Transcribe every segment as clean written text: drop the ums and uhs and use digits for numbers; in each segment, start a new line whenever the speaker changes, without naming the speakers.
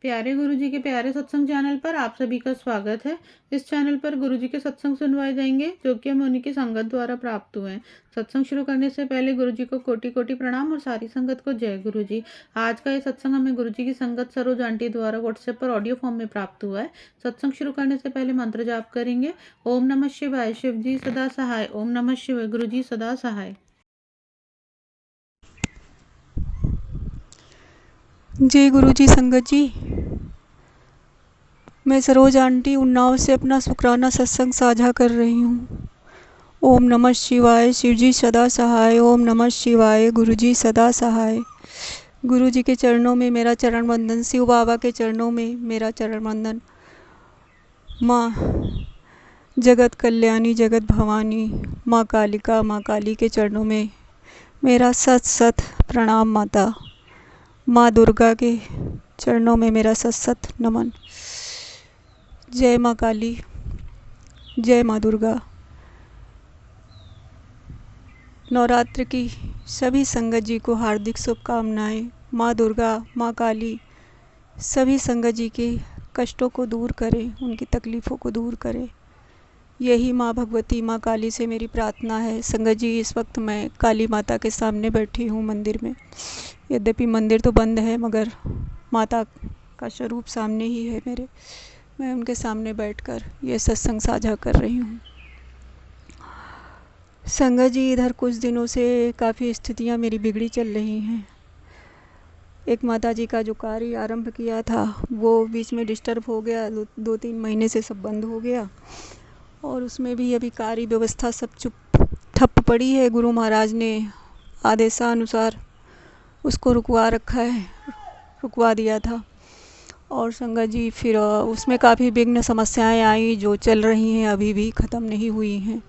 प्यारे गुरुजी के प्यारे सत्संग चैनल पर आप सभी का स्वागत है। इस चैनल पर गुरुजी के सत्संग सुनवाए जाएंगे जो कि हमें उन्हीं की संगत द्वारा प्राप्त हुए हैं। सत्संग शुरू करने से पहले गुरुजी को कोटि कोटि प्रणाम और सारी संगत को जय गुरुजी। आज का ये सत्संग हमें गुरुजी की संगत सरोज आंटी द्वारा व्हाट्सएप पर ऑडियो फॉर्म में प्राप्त हुआ है। सत्संग शुरू करने से पहले मंत्र जाप करेंगे। ओम नमः शिवाय, शिव जी सदा सहाय। ओम नमः शिवाय, गुरुजी सदा सहाय।
जय गुरुजी संगत जी। मैं सरोज आंटी उन्नाव से अपना शुक्राना सत्संग साझा कर रही हूँ। ओम नमः शिवाय, शिवजी सदा सहाय। ओम नमः शिवाय, गुरुजी सदा सहाय। गुरुजी के चरणों में मेरा चरण वंदन, शिव बाबा के चरणों में मेरा चरण वंदन। माँ जगत कल्याणी, जगत भवानी, माँ कालिका, माँ काली के चरणों में मेरा सत सत प्रणाम। माता माँ दुर्गा के चरणों में मेरा सत सत नमन। जय माँ काली, जय माँ दुर्गा। नवरात्र की सभी संगत जी को हार्दिक शुभकामनाएं। माँ दुर्गा, माँ काली सभी संगत जी के कष्टों को दूर करें, उनकी तकलीफ़ों को दूर करें। यही माँ भगवती, माँ काली से मेरी प्रार्थना है। संगत जी, इस वक्त मैं काली माता के सामने बैठी हूँ मंदिर में। यद्यपि मंदिर तो बंद है मगर माता का स्वरूप सामने ही है मेरे। मैं उनके सामने बैठकर ये सत्संग साझा कर रही हूँ। संगत जी, इधर कुछ दिनों से काफ़ी स्थितियाँ मेरी बिगड़ी चल रही हैं। एक माता जी का जो कार्य आरंभ किया था वो बीच में डिस्टर्ब हो गया। 2-3 महीने से सब बंद हो गया और उसमें भी अभी कार्य व्यवस्था सब ठप पड़ी है। गुरु महाराज ने आदेशानुसार उसको रुकवा रखा है, रुकवा दिया था। और संगत जी, फिर उसमें काफ़ी विघ्न समस्याएं आई जो चल रही हैं, अभी भी ख़त्म नहीं हुई हैं।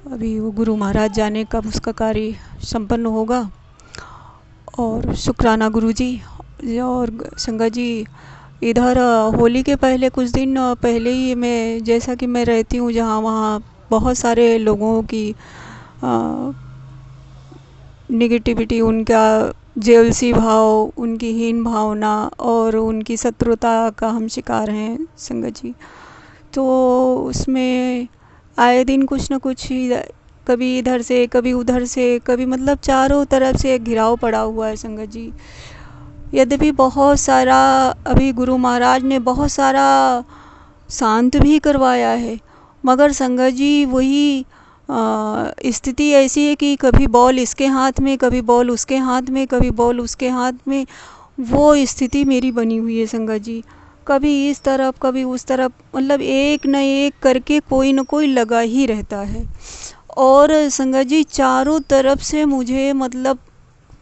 अभी वो गुरु महाराज जाने कब उसका कार्य संपन्न होगा। और शुक्राना गुरु जी। और संगत जी, इधर होली के पहले कुछ दिन पहले ही मैं, जैसा कि मैं रहती हूँ जहाँ, वहाँ बहुत सारे लोगों की निगेटिविटी, उनका जेलसी भाव, उनकी हीन भावना और उनकी शत्रुता का हम शिकार हैं संगत जी। तो उसमें आए दिन कुछ न कुछ कभी इधर से कभी उधर से, कभी मतलब चारों तरफ से एक घिराव पड़ा हुआ है संगत जी। यद्यपि बहुत सारा अभी गुरु महाराज ने बहुत सारा शांत भी करवाया है, मगर संगत जी वही स्थिति ऐसी है कि कभी बॉल इसके हाथ में, कभी बॉल उसके हाथ में, कभी बॉल उसके हाथ में। वो स्थिति मेरी बनी हुई है संगत जी। कभी इस तरफ कभी उस तरफ, मतलब एक न एक करके कोई न कोई लगा ही रहता है। और संगत जी, चारों तरफ से मुझे मतलब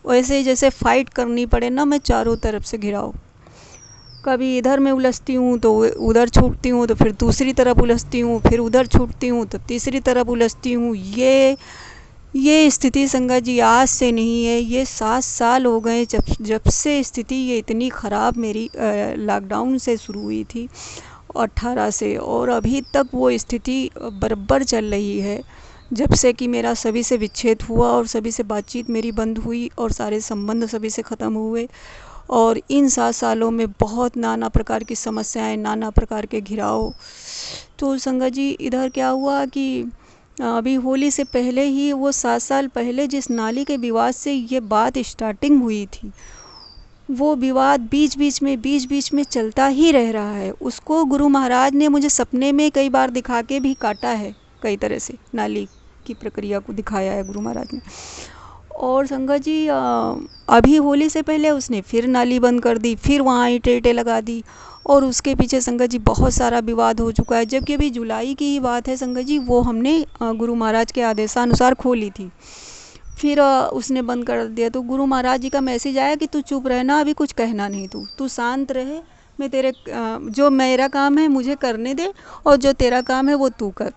वैसे जैसे फाइट करनी पड़े ना, मैं चारों तरफ से घिराओ। कभी इधर मैं उलझती हूँ तो उधर छूटती हूँ, तो फिर दूसरी तरफ उलझती हूँ, फिर उधर छूटती हूँ तो तीसरी तरफ उलझती हूँ। ये स्थिति संगत जी आज से नहीं है, ये 7 साल हो गए जब से स्थिति ये इतनी ख़राब मेरी लॉकडाउन से शुरू हुई थी 18 से, और अभी तक वो स्थिति बराबर चल रही है। जब से कि मेरा सभी से विच्छेद हुआ और सभी से बातचीत मेरी बंद हुई और सारे संबंध सभी से ख़त्म हुए, और इन 7 सालों में बहुत नाना प्रकार की समस्याएं, नाना प्रकार के घिराव। तो संगत जी, इधर क्या हुआ कि अभी होली से पहले ही, वो 7 साल पहले जिस नाली के विवाद से ये बात स्टार्टिंग हुई थी, वो विवाद बीच बीच में चलता ही रह रहा है। उसको गुरु महाराज ने मुझे सपने में कई बार दिखा के भी काटा है, कई तरह से नाली की प्रक्रिया को दिखाया है गुरु महाराज ने। और संगत जी, अभी होली से पहले उसने फिर नाली बंद कर दी, फिर वहाँ ईंटें लगा दी, और उसके पीछे संगत जी बहुत सारा विवाद हो चुका है। जबकि अभी जुलाई की ही बात है संगत जी, वो हमने गुरु महाराज के आदेशानुसार खोली थी, फिर उसने बंद कर दिया। तो गुरु महाराज जी का मैसेज आया कि तू चुप रहना, अभी कुछ कहना नहीं, तू शांत रहे, मैं तेरे जो मेरा काम है मुझे करने दे, और जो तेरा काम है वो तू कर।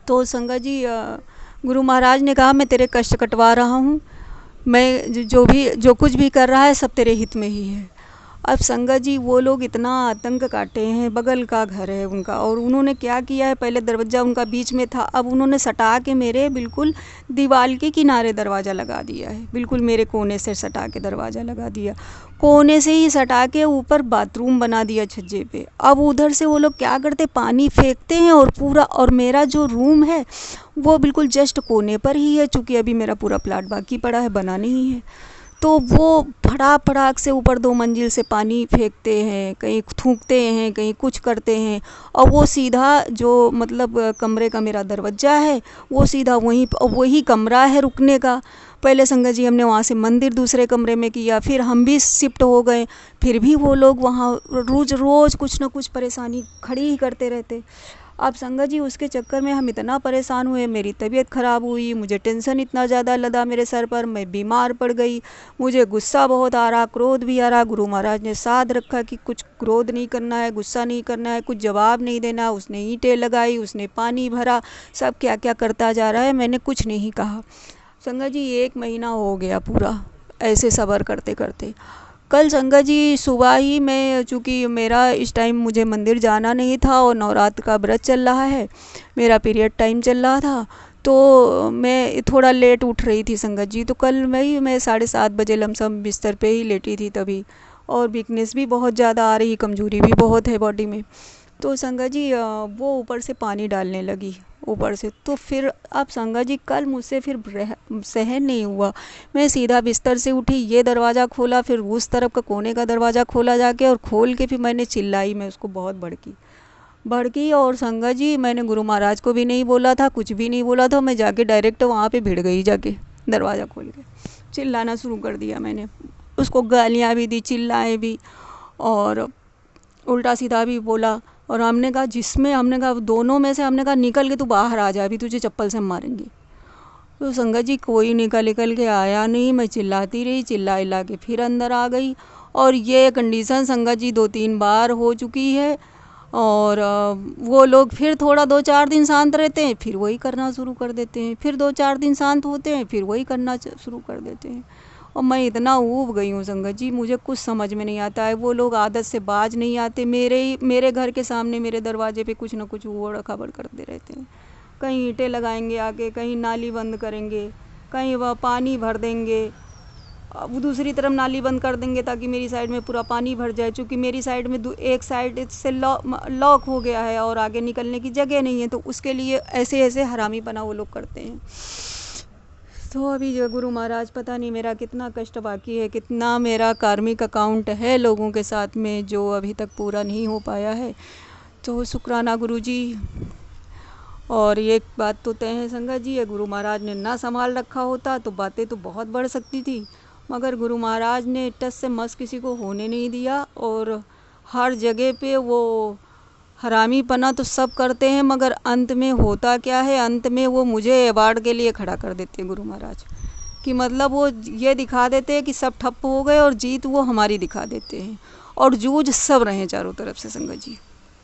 तो संगत जी, गुरु महाराज ने कहा मैं तेरे कष्ट कटवा रहा हूँ, मैं जो कुछ भी कर रहा है सब तेरे हित में ही है। अब संगत जी वो लोग इतना आतंक काटे हैं, बगल का घर है उनका, और उन्होंने क्या किया है, पहले दरवाज़ा उनका बीच में था, अब उन्होंने सटा के मेरे बिल्कुल दीवार के किनारे दरवाज़ा लगा दिया है, बिल्कुल मेरे कोने से सटा के दरवाज़ा लगा दिया, कोने से ही सटा के ऊपर बाथरूम बना दिया छज्जे पे। अब उधर से वो लोग क्या करते, पानी फेंकते हैं और पूरा, और मेरा जो रूम है वो बिल्कुल जस्ट कोने पर ही है, चूँकि अभी मेरा पूरा प्लाट बाकी पड़ा है, बना नहीं है, तो वो फटाक से ऊपर 2 मंजिल से पानी फेंकते हैं, कहीं थूकते हैं, कहीं कुछ करते हैं, और वो सीधा जो मतलब कमरे का मेरा दरवाज़ा है वो सीधा वही कमरा है रुकने का। पहले संगत जी हमने वहाँ से मंदिर दूसरे कमरे में किया, फिर हम भी शिफ्ट हो गए, फिर भी वो लोग वहाँ रोज़ कुछ ना कुछ परेशानी खड़ी ही करते रहते। अब संगत जी उसके चक्कर में हम इतना परेशान हुए, मेरी तबीयत ख़राब हुई, मुझे टेंशन इतना ज़्यादा लदा मेरे सर पर, मैं बीमार पड़ गई, मुझे गुस्सा बहुत आ रहा, क्रोध भी आ रहा। गुरु महाराज ने साथ रखा कि कुछ क्रोध नहीं करना है, गुस्सा नहीं करना है, कुछ जवाब नहीं देना। उसने ईंटें लगाई, उसने पानी भरा, सब क्या क्या करता जा रहा है, मैंने कुछ नहीं कहा। संगत जी 1 महीना हो गया पूरा ऐसे सब्र करते करते। कल संगत जी सुबह ही मैं, चूँकि मेरा इस टाइम मुझे मंदिर जाना नहीं था और नवरात्र का व्रत चल रहा है, मेरा पीरियड टाइम चल रहा था, तो मैं थोड़ा लेट उठ रही थी संगत जी। तो कल मैं 7:30 बजे लमसम बिस्तर पे ही लेटी थी तभी, और वीकनेस भी बहुत ज़्यादा आ रही, कमज़ोरी भी बहुत है बॉडी में। तो संगत जी वो ऊपर से पानी डालने लगी ऊपर से, तो फिर अब संगत जी कल मुझसे फिर सहन नहीं हुआ, मैं सीधा बिस्तर से उठी, ये दरवाज़ा खोला, फिर उस तरफ का कोने का दरवाज़ा खोला जाके, और खोल के फिर मैंने चिल्लाई, मैं उसको बहुत भड़की। और संगत जी मैंने गुरु महाराज को भी नहीं बोला था, कुछ भी नहीं बोला था, मैं जाके डायरेक्ट वहाँ पे भिड़ गई, जाके दरवाज़ा खोल के चिल्लाना शुरू कर दिया मैंने। उसको गालियाँ भी दी, चिल्लाए भी, और उल्टा सीधा भी बोला। और हमने कहा दोनों में से हमने कहा निकल के तू बाहर आ जा, अभी तुझे चप्पल से मारेंगे। तो संगत जी कोई निकल के आया नहीं, मैं चिल्लाती रही, चिल्ला के फिर अंदर आ गई। और ये कंडीशन संगत जी 2-3 बार हो चुकी है। और वो लोग फिर थोड़ा 2-4 दिन शांत रहते हैं, फिर वही करना शुरू कर देते हैं, फिर 2-4 दिन शांत होते हैं, फिर वही करना शुरू कर देते हैं। और मैं इतना ऊब गई हूँ संगत जी, मुझे कुछ समझ में नहीं आता है। वो लोग आदत से बाज नहीं आते, मेरे घर के सामने मेरे दरवाजे पे कुछ ना कुछ उबड़ खाबड़ करते रहते हैं। कहीं ईंटें लगाएंगे आके, कहीं नाली बंद करेंगे, कहीं वह पानी भर देंगे, अब दूसरी तरफ नाली बंद कर देंगे ताकि मेरी साइड में पूरा पानी भर जाए, क्योंकि मेरी साइड में एक साइड से लॉक हो गया है और आगे निकलने की जगह नहीं है, तो उसके लिए ऐसे हरामीपना वो लोग करते हैं। तो अभी जो गुरु महाराज, पता नहीं मेरा कितना कष्ट बाकी है, कितना मेरा कार्मिक अकाउंट है लोगों के साथ में जो अभी तक पूरा नहीं हो पाया है। तो शुक्राना गुरु जी। और एक बात तो तय है संगत जी, ये गुरु महाराज ने ना संभाल रखा होता तो बातें तो बहुत बढ़ सकती थी, मगर गुरु महाराज ने टस से मस किसी को होने नहीं दिया। और हर जगह पे वो हरामीपना तो सब करते हैं, मगर अंत में होता क्या है, अंत में वो मुझे अवार्ड के लिए खड़ा कर देते हैं गुरु महाराज, कि मतलब वो ये दिखा देते हैं कि सब ठप्प हो गए, और जीत वो हमारी दिखा देते हैं, और जूझ सब रहे चारों तरफ से संगत जी।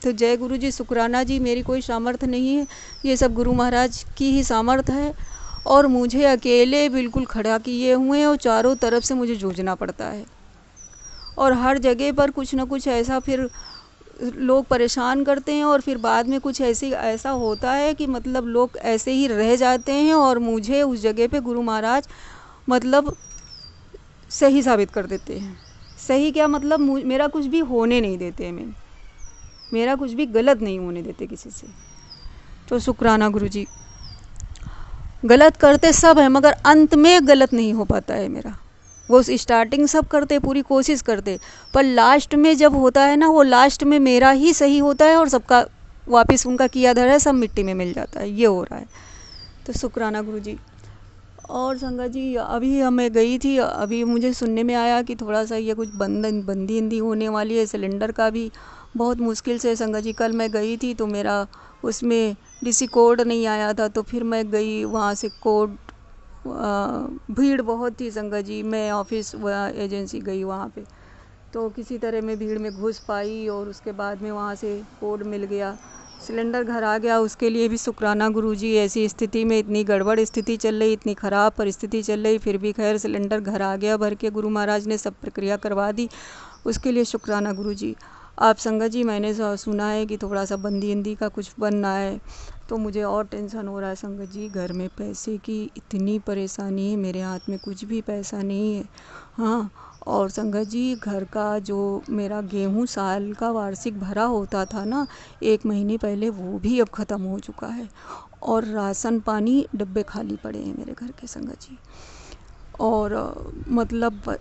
तो जय गुरु जी, शुक्राना जी, मेरी कोई सामर्थ्य नहीं है, ये सब गुरु महाराज की ही सामर्थ्य है। और मुझे अकेले बिल्कुल खड़ा किए हुए हैं, और चारों तरफ से मुझे जूझना पड़ता है, और हर जगह पर कुछ ना कुछ ऐसा फिर लोग परेशान करते हैं, और फिर बाद में कुछ ऐसा होता है कि मतलब लोग ऐसे ही रह जाते हैं, और मुझे उस जगह पे गुरु महाराज मतलब सही साबित कर देते हैं। सही क्या मतलब, मेरा कुछ भी होने नहीं देते हैं, मेरा कुछ भी गलत नहीं होने देते किसी से। तो शुक्राना गुरु जी। गलत करते सब है, मगर अंत में गलत नहीं हो पाता है मेरा। वो स्टार्टिंग सब करते, पूरी कोशिश करते, पर लास्ट में जब होता है ना, वो लास्ट में मेरा ही सही होता है, और सबका वापस उनका किया धरा है सब मिट्टी में मिल जाता है, ये हो रहा है। तो शुक्राना गुरु जी। और संगत जी अभी मैं गई थी, अभी मुझे सुनने में आया कि थोड़ा सा ये कुछ बंदी होने वाली है, सिलेंडर का भी बहुत मुश्किल से। संगत जी कल मैं गई थी तो मेरा उसमें डीसी कोड नहीं आया था, तो फिर मैं गई वहाँ से कोड, भीड़ बहुत थी संगत जी, मैं ऑफिस एजेंसी गई वहाँ पे, तो किसी तरह मैं भीड़ में घुस पाई, और उसके बाद में वहाँ से कोड मिल गया, सिलेंडर घर आ गया। उसके लिए भी शुक्राना गुरु जी, ऐसी स्थिति में, इतनी गड़बड़ स्थिति चल रही, इतनी ख़राब परिस्थिति चल रही, फिर भी खैर सिलेंडर घर आ गया भर के, गुरु महाराज ने सब प्रक्रिया करवा दी। उसके लिए शुक्राना गुरुजी। आप संगत जी, मैंने सुना है कि थोड़ा सा बंदी अंदी का कुछ बनना है, तो मुझे और टेंशन हो रहा है संगत जी। घर में पैसे की इतनी परेशानी है, मेरे हाथ में कुछ भी पैसा नहीं है। हाँ, और संगत जी, घर का जो मेरा गेहूं साल का वार्षिक भरा होता था ना 1 महीने पहले, वो भी अब ख़त्म हो चुका है। और राशन पानी डब्बे खाली पड़े हैं मेरे घर के संगत जी। और मतलब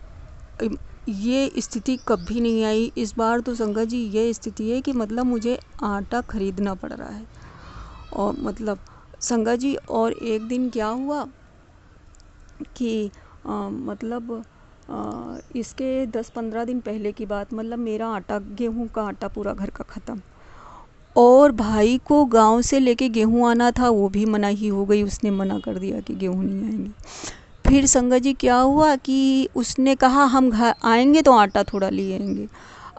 ये स्थिति कभी नहीं आई। इस बार तो संगत जी ये स्थिति है कि मतलब मुझे आटा खरीदना पड़ रहा है। और मतलब संगत जी, और एक दिन क्या हुआ कि मतलब इसके 10-15 दिन पहले की बात, मतलब मेरा आटा, गेहूं का आटा पूरा घर का ख़त्म। और भाई को गांव से लेके गेहूं आना था, वो भी मनाही हो गई, उसने मना कर दिया कि गेहूं नहीं आएंगे। फिर संगत जी क्या हुआ कि उसने कहा हम घर आएंगे तो आटा थोड़ा ले आएंगे।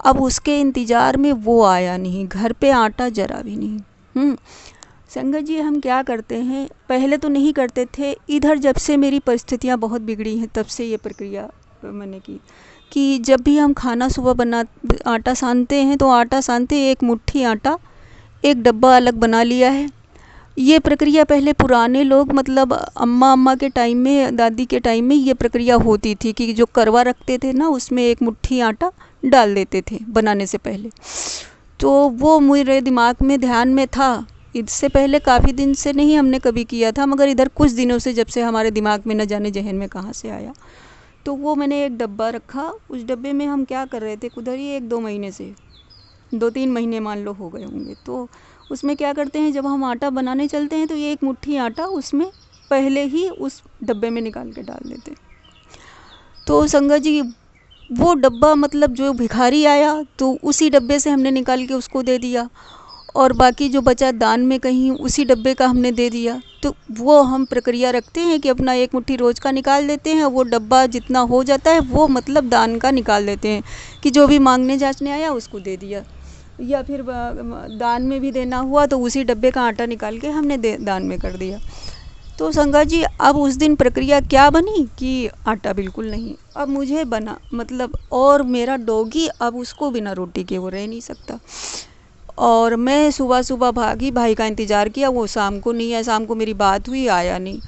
अब उसके इंतज़ार में वो आया नहीं, घर पे आटा जरा भी नहीं। संगत जी, हम क्या करते हैं, पहले तो नहीं करते थे, इधर जब से मेरी परिस्थितियाँ बहुत बिगड़ी हैं तब से ये प्रक्रिया मैंने की कि जब भी हम खाना सुबह बना आटा सानते हैं, तो आटा सानते एक मुट्ठी आटा एक डब्बा अलग बना लिया है। ये प्रक्रिया पहले पुराने लोग, मतलब अम्मा के टाइम में, दादी के टाइम में ये प्रक्रिया होती थी कि जो करवा रखते थे ना, उसमें एक मुट्ठी आटा डाल देते थे बनाने से पहले। तो वो मेरे दिमाग में ध्यान में था। इससे पहले काफ़ी दिन से नहीं हमने कभी किया था, मगर इधर कुछ दिनों से जब से हमारे दिमाग में न जाने जहन में कहाँ से आया, तो वो मैंने एक डब्बा रखा। उस डब्बे में हम क्या कर रहे थे, उधर ही 1-2 महीने से, 2-3 महीने मान लो हो गए होंगे, तो उसमें क्या करते हैं, जब हम आटा बनाने चलते हैं तो ये एक मुट्ठी आटा उसमें पहले ही उस डब्बे में निकाल के डाल देते। तो संगत जी, वो डब्बा, मतलब जो भिखारी आया तो उसी डब्बे से हमने निकाल के उसको दे दिया, और बाकी जो बचा दान में कहीं उसी डब्बे का हमने दे दिया। तो वो हम प्रक्रिया रखते हैं कि अपना एक मुट्ठी रोज़ का निकाल देते हैं, वो डब्बा जितना हो जाता है वो मतलब दान का निकाल देते हैं कि जो भी मांगने जांचने आया उसको दे दिया, या फिर दान में भी देना हुआ तो उसी डब्बे का आटा निकाल के हमने दान में कर दिया। तो संगत जी, अब उस दिन प्रक्रिया क्या बनी कि आटा बिल्कुल नहीं। अब मुझे बना, मतलब, और मेरा डॉगी अब उसको बिना रोटी के वो रह नहीं सकता। और मैं सुबह सुबह भागी, भाई का इंतज़ार किया, वो शाम को नहीं आया। शाम को मेरी बात हुई, आया नहीं।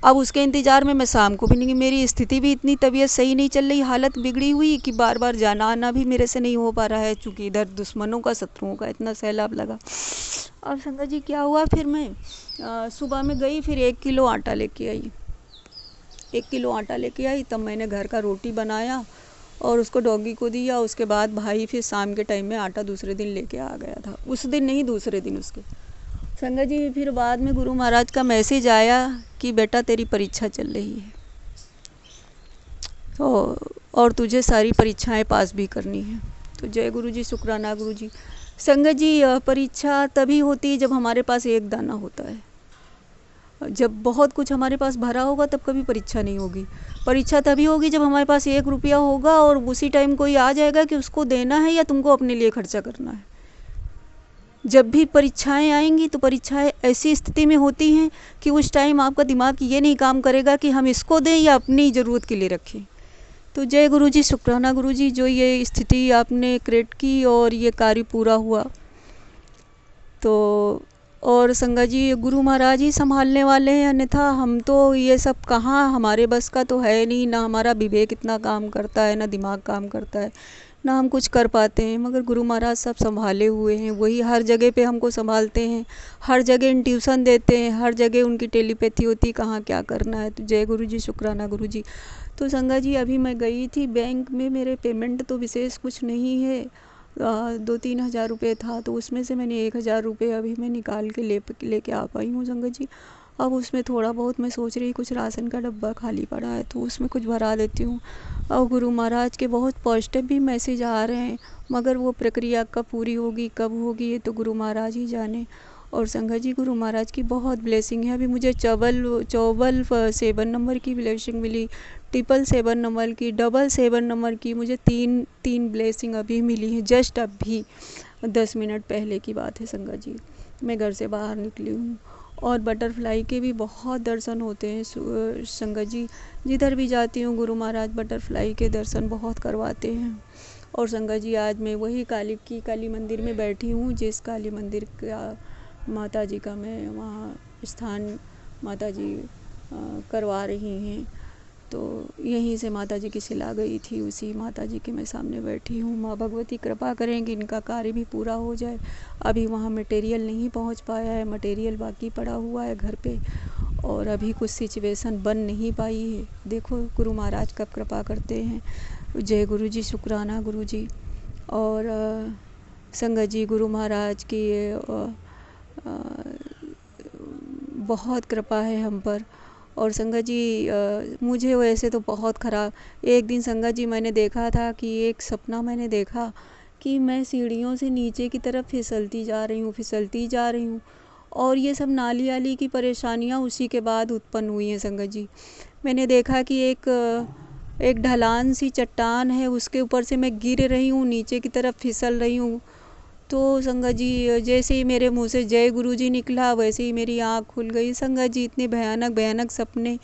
अब उसके इंतज़ार में मैं शाम को भी नहीं, मेरी स्थिति भी इतनी, तबीयत सही नहीं चल रही, हालत बिगड़ी हुई कि बार बार जाना आना भी मेरे से नहीं हो पा रहा है, चूँकि इधर दुश्मनों का, शत्रुओं का इतना सैलाब लगा। अब संगत जी क्या हुआ, फिर मैं सुबह में गई, फिर 1 किलो आटा लेके आई। 1 किलो आटा लेके आई, तब मैंने घर का रोटी बनाया और उसको डॉगी को दिया। उसके बाद भाई फिर शाम के टाइम में आटा दूसरे दिन लेके आ गया था, उस दिन नहीं, दूसरे दिन उसके। संगत जी, फिर बाद में गुरु महाराज का मैसेज आया कि बेटा तेरी परीक्षा चल रही है, तो और तुझे सारी परीक्षाएं पास भी करनी है। तो जय गुरु जी, शुक्राना गुरु जी। संगत जी, परीक्षा तभी होती है जब हमारे पास एक दाना होता है। जब बहुत कुछ हमारे पास भरा होगा तब कभी परीक्षा नहीं होगी। परीक्षा तभी होगी जब हमारे पास 1 रुपया होगा और उसी टाइम कोई आ जाएगा कि उसको देना है या तुमको अपने लिए खर्चा करना है। जब भी परीक्षाएं आएंगी तो परीक्षाएं ऐसी स्थिति में होती हैं कि उस टाइम आपका दिमाग ये नहीं काम करेगा कि हम इसको दें या अपनी ज़रूरत के लिए रखें। तो जय गुरु जी, शुक्राना गुरु जी, जो ये स्थिति आपने क्रिएट की और ये कार्य पूरा हुआ। तो और संगत जी, गुरु महाराज ही संभालने वाले हैं, अन्यथा हम तो ये सब कहाँ, हमारे बस का तो है नहीं, ना हमारा विवेक इतना काम करता है, ना दिमाग काम करता है, ना हम कुछ कर पाते हैं। मगर गुरु महाराज सब संभाले हुए हैं, वही हर जगह पे हमको संभालते हैं, हर जगह ट्यूशन देते हैं, हर जगह उनकी टेलीपैथी होती, कहाँ क्या करना है। तो जय गुरु जी, शुक्राना गुरु जी। तो संगत जी, अभी मैं गई थी बैंक में, मेरे पेमेंट तो विशेष कुछ नहीं है, 2-3 हज़ार रुपये था, तो उसमें से मैंने 1,000 रुपये अभी मैं निकाल के लेके आ पाई हूँ संगत जी। अब उसमें थोड़ा बहुत मैं सोच रही, कुछ राशन का डब्बा खाली पड़ा है तो उसमें कुछ भरा देती हूँ। और गुरु महाराज के बहुत पॉजिटिव भी मैसेज आ रहे हैं, मगर वो प्रक्रिया कब पूरी होगी, कब होगी, ये तो गुरु महाराज ही जाने। और संगत जी, गुरु महाराज की बहुत ब्लेसिंग है। अभी मुझे 7 नंबर की ब्लेसिंग मिली, 777 नंबर की, 777 नंबर की, मुझे तीन ब्लेसिंग अभी मिली है, जस्ट अभी 10 मिनट पहले की बात है संगत जी, मैं घर से बाहर निकली हूँ। और बटरफ्लाई के भी बहुत दर्शन होते हैं संगत जी, जिधर भी जाती हूँ गुरु महाराज बटरफ्लाई के दर्शन बहुत करवाते हैं। और संगत जी आज मैं वही काली मंदिर में बैठी हूँ जिस काली मंदिर का माता जी का मैं वहाँ स्थान माता जी करवा रही हैं। तो यहीं से माता जी की शिला गई थी, उसी माता जी के मैं सामने बैठी हूँ। माँ भगवती कृपा करेंगी इनका कार्य भी पूरा हो जाए। अभी वहाँ मटेरियल नहीं पहुँच पाया है, मटेरियल बाकी पड़ा हुआ है घर पे, और अभी कुछ सिचुएशन बन नहीं पाई है। देखो गुरु महाराज कब कृपा करते हैं। जय गुरु जी, शुक्राना गुरु जी। और संगत जी गुरु महाराज की बहुत कृपा है हम पर। और संगत जी मुझे वैसे तो बहुत ख़राब, एक दिन संगत जी मैंने देखा था कि एक सपना मैंने देखा कि मैं सीढ़ियों से नीचे की तरफ फिसलती जा रही हूँ और ये सब नाली वाली की परेशानियाँ उसी के बाद उत्पन्न हुई हैं। संगत जी मैंने देखा कि एक ढलान सी चट्टान है, उसके ऊपर से मैं गिर रही हूँ, नीचे की तरफ फिसल रही हूँ। तो संगत जी जैसे ही मेरे मुंह से जय गुरु जी निकला वैसे ही मेरी आँख खुल गई। संगत जी इतने भयानक भयानक सपने,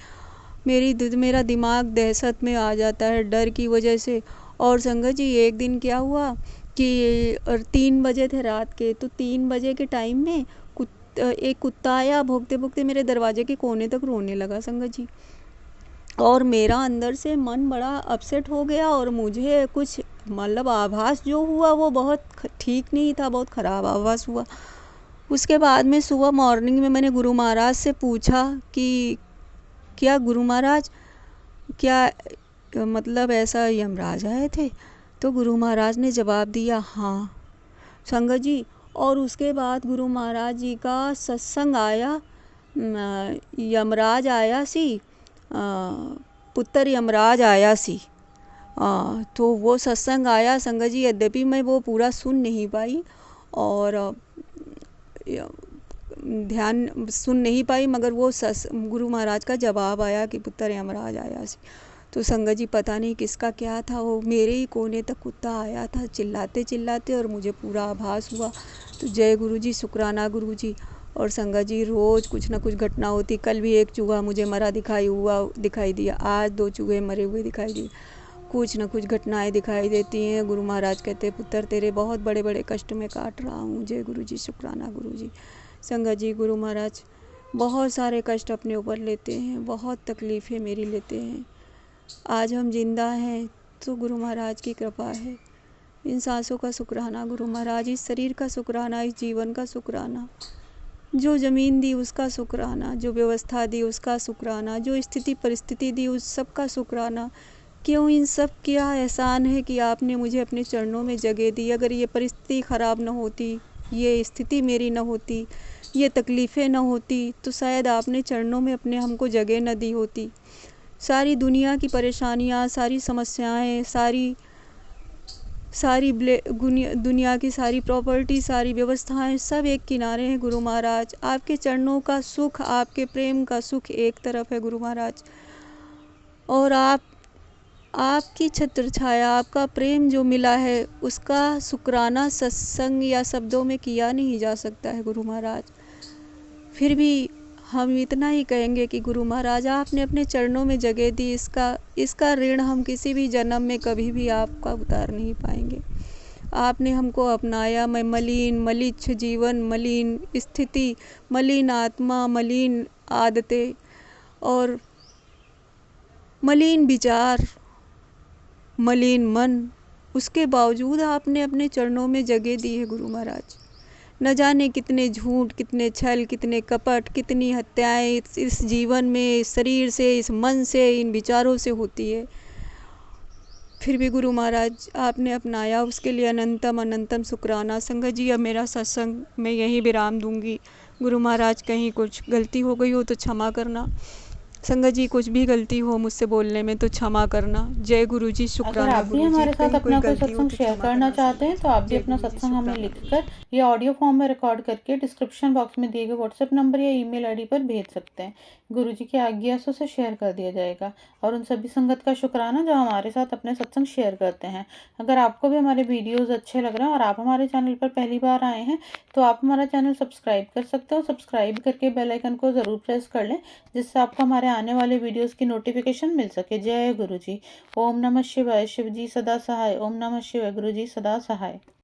मेरा दिमाग दहशत में आ जाता है डर की वजह से। और संगत जी एक दिन क्या हुआ कि 3 बजे थे रात के, तो 3 बजे के टाइम में एक कुत्ता आया, भौंकते भौंकते मेरे दरवाजे के कोने तक रोने लगा संगत जी। और मेरा अंदर से मन बड़ा अपसेट हो गया और मुझे कुछ मतलब आभास जो हुआ वो बहुत ठीक नहीं था, बहुत ख़राब आभास हुआ। उसके बाद में सुबह मॉर्निंग में मैंने गुरु महाराज से पूछा कि क्या गुरु महाराज क्या मतलब ऐसा यमराज आए थे? तो गुरु महाराज ने जवाब दिया हाँ संगत जी। और उसके बाद गुरु महाराज जी का सत्संग आया, यमराज आया सी, पुत्र यमराज आया सी। तो वो सत्संग आया संगत जी, यद्यपि मैं वो पूरा सुन नहीं पाई और ध्यान सुन नहीं पाई, मगर वो गुरु महाराज का जवाब आया कि पुत्र यमराज आया सी। तो संगत जी पता नहीं किसका क्या था, वो मेरे ही कोने तक कुत्ता आया था चिल्लाते चिल्लाते और मुझे पूरा आभास हुआ। तो जय गुरु जी, शुक्राना गुरु जी। और संगत जी रोज़ कुछ ना कुछ घटना होती। कल भी एक चूहा मुझे मरा दिखाई दिया, आज 2 चूहे मरे हुए दिखाई दिए। कुछ न कुछ घटनाएं दिखाई देती हैं। गुरु महाराज कहते पुत्र तेरे बहुत बड़े बड़े कष्ट में काट रहा हूँ। जय गुरु जी, शुक्राना गुरु जी। संगत जी गुरु महाराज बहुत सारे कष्ट अपने ऊपर लेते हैं, बहुत तकलीफ़ें मेरी लेते हैं। आज हम जिंदा हैं तो गुरु महाराज की कृपा है। इन सांसों का शुक्राना गुरु महाराज, इस शरीर का शुक्राना, इस जीवन का शुक्राना, जो ज़मीन दी उसका शुक्राना, जो व्यवस्था दी उसका शुक्राना, जो स्थिति परिस्थिति दी उस सब का शुक्राना। क्यों इन सब क्या एहसान है कि आपने मुझे अपने चरणों में जगह दी। अगर ये परिस्थिति ख़राब न होती, ये स्थिति मेरी न होती, ये तकलीफ़ें न होती, तो शायद आपने चरणों में अपने हमको जगह न दी होती। सारी दुनिया की परेशानियाँ, सारी समस्याएं, सारी दुनिया की सारी प्रॉपर्टी, सारी व्यवस्थाएं सब एक किनारे हैं गुरु महाराज। आपके चरणों का सुख, आपके प्रेम का सुख एक तरफ है गुरु महाराज। और आपकी छत्र छाया, आपका प्रेम जो मिला है उसका शुक्राना सत्संग या शब्दों में किया नहीं जा सकता है गुरु महाराज। फिर भी हम इतना ही कहेंगे कि गुरु महाराज आपने अपने चरणों में जगह दी, इसका ऋण हम किसी भी जन्म में कभी भी आपका उतार नहीं पाएंगे। आपने हमको अपनाया। मैं मलिन मलिच्छ जीवन, मलिन स्थिति, मलिन आत्मा, मलिन आदतें और मलिन विचार, मलिन मन, उसके बावजूद आपने अपने चरणों में जगह दी है गुरु महाराज। न जाने कितने झूठ, कितने छल, कितने कपट, कितनी हत्याएं इस जीवन में, इस शरीर से, इस मन से, इन विचारों से होती है। फिर भी गुरु महाराज आपने अपनाया, उसके लिए अनंतम अनंतम शुक्राना। संगत जी अब मेरा सत्संग मैं यहीं विराम दूंगी। गुरु महाराज कहीं कुछ गलती हो गई हो तो क्षमा करना। संगत जी कुछ भी गलती हो मुझसे बोलने में तो क्षमा करना। जय गुरु जी,
अगर
शुक्राना
आप भी
गुरु जी।
हमारे साथ
कहीं कोई
अपना कोई
गलती हो
सत्संग
तो
शेयर
क्षमा
करना
करना
चाहते हैं
संगत
तो
जी।
आप भी
जय
अपना
गुरु जी,
सत्संग हमें
शुक्राना गुरु
लिखकर
जी।
या ऑडियो फॉर्म में रिकॉर्ड करके डिस्क्रिप्शन बॉक्स में दिए गए व्हाट्सएप नंबर या ईमेल आईडी पर भेज सकते हैं। गुरु जी की आज्ञा से उसे शेयर कर दिया जाएगा। और उन सभी संगत का शुक्राना जो हमारे साथ अपने सत्संग शेयर करते हैं। अगर आपको भी हमारे वीडियोज़ अच्छे लग रहे हैं और आप हमारे चैनल पर पहली बार आए हैं तो आप हमारा चैनल सब्सक्राइब कर सकते हो। सब्सक्राइब करके बेल आइकन को ज़रूर प्रेस कर लें, जिससे आपको हमारे आने वाले वीडियोस की नोटिफिकेशन मिल सके। जय गुरु जी। ओम नमः शिवाय। शिव जी सदा सहाय। ओम नमः शिवाय। गुरु जी सदा सहाय।